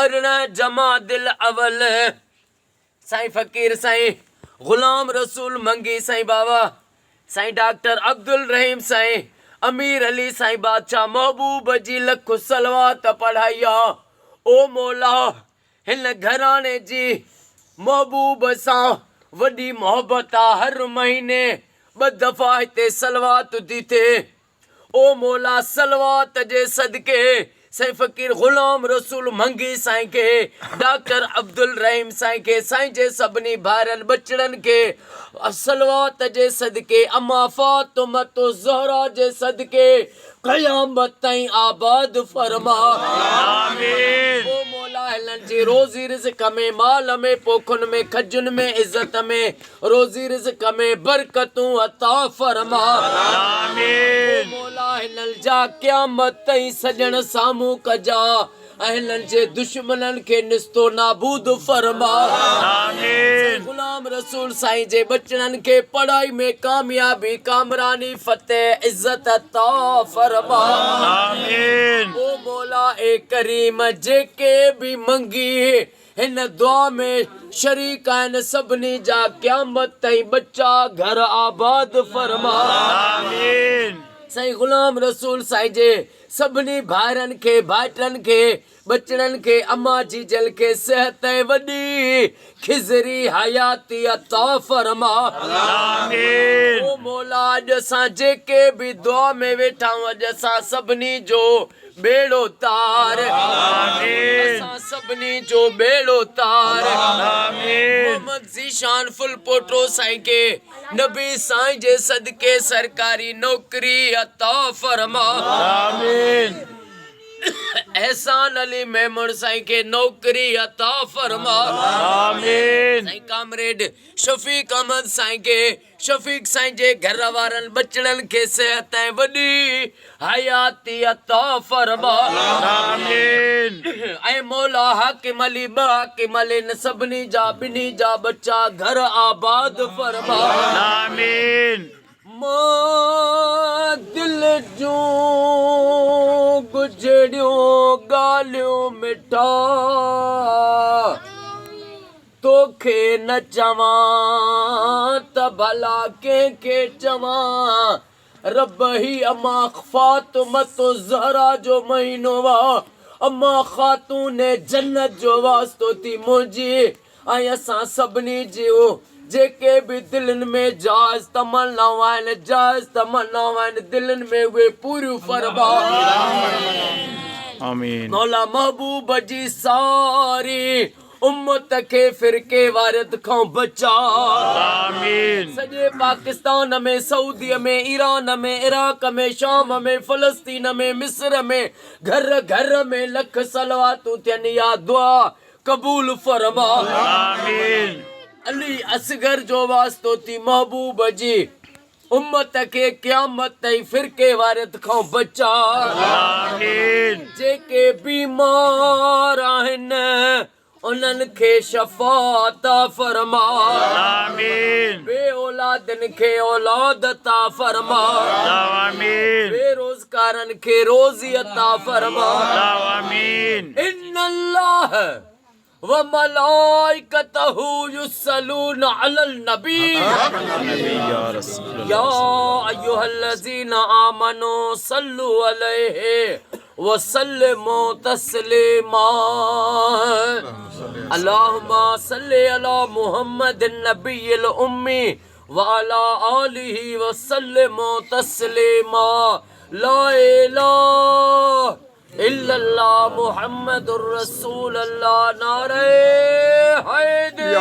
अरिड़हं जमादिल अवल साईं फ़कीर साईं ग़ुलाम रसूल मंगी साईं बाबा साईं डॉक्टर अब्दुल रहीम साईं अमीर अली साईं बादशाह महबूब जी लख सलवात पढ़ाई ओ मौला हिन घराने जी महबूब सां वॾी मोहब्बत हर महीने 2 दफ़ा हिते सलवात थी थिए ओ मौला सलवात जे सदके साईं फ़कीर ग़ुलाम रसूल मंगी साईं के डॉक्टर अब्दुल रहीम साईं के साईं जे सभिनी भाइरनि बचड़नि के सलवात जे सदके अम्मा फातिमा ज़हरा जे सदके क़यामत ताईं आबाद फरमा आमीन। ओ मौला हिननि जी रोज़ी रिज़्क़ में माल में पोखुनि में खजुनि में इज़्ज़त में रोज़ी रिज़्क़ में बरकतूं अता फरमा आमीन। ओ मौला हिननि जा क़यामत ताईं सजण साम्हूं कजा ऐं हिननि जे दुश्मननि खे निस्तो नाबूद फरमा आमीन। ग़ुलाम रसूल साईं जे बचड़नि खे पढ़ाई में कामयाबी कामरानी फतेह इज़्ज़त अता फरमा आमीन। ओ मौला ए करीम जेके भी मंगी हिन दुआ में शरीक आहिनि सभिनी जा क़यामत ताईं बच्चा घर आबाद फरमा आमीन। साईं ग़ुलाम रसूल साईं जे सभिनी भाइरनि खे भाइटनि खे बचड़नि खे अम्मा जी जल खे सेहत वॾी खिज़री हयाती अता फरमा आमीन। ओ मौला अॼु असां जेके भी दुआ में वेठा आहियूं अॼु असां सभिनी जो बेड़ो तार आमीन। असां सभिनी जो बेड़ो तार आमीन। मोहम्मद ज़ीशान फुल पोटो साईं के नबी साईं जे सदके सरकारी नौकरी अता फरमा आमीन। एहसान अली मेमन साईं के नौकरी अता फरमा आमीन। साईं कामरेड शफीक अहमद साईं के शफीक साईं जे घर वारनि बचड़नि खे सेहत ऐं वॾी हयाती अता फरमा आमीन। ऐं मौला हाकिम अली ॿ हाकिम अली न सभिनी जा ॿिन्ही जा बच्चा घर आबाद फरमा आमीन। मां दिल जूं गुजरियूं ॻाल्हियूं मिठा तोखे न चवां त भला कंहिंखे चवां रब ही अम्मा फातिमा ज़हरा जो महीनो वा अम्मा ख़ातून जन्नत जो वास्तो थी मुंहिंजी ऐं असां सभिनी जूं जेके भी दिलनि में जायज़ तमन्नाऊं आहिनि जायज़ तमन्नाऊं आहिनि दिलनि में उहे पूरियूं फरमा आमीन। मौला महबूब जी सारी उम्मत के फिरके वारियत खां बचा आमीन। सॼे पाकिस्तान में सऊदीअ में ईरान में इराक में शाम में फ़लस्तीन में मिस्र में घर घर में लख सलवातूं थियनि या दुआ क़बूल फरमा आमीन। अली असगर जो वास्तो थी महबूब जी उम्मत के क़यामत ताईं फिरके वारियत खां बचा आमीन। जेके बीमार आहिनि उन्हनि खे शफ़ा अता फरमा आमीन। बे औलादनि खे औलाद अता फरमा आमीन। बेरोज़गारनि खे रोज़ी अता फरमा आमीन। इन्नल्लाह व मलाइकतहु युसल्लूना अलल नबी या अय्युहल्लज़ीना आमनू सल्लु अलैहि व सल्लिमू तस्लीमा अल्लाहुम्मा सल्लि अला मुहम्मदिन नबिय्यिल उम्मी व अला आलिहि व सल्लिमू तस्लीमा ला इलाहा इल्लल्लाह मुहम्मदुर रसूलुल्लाह नारे हैदर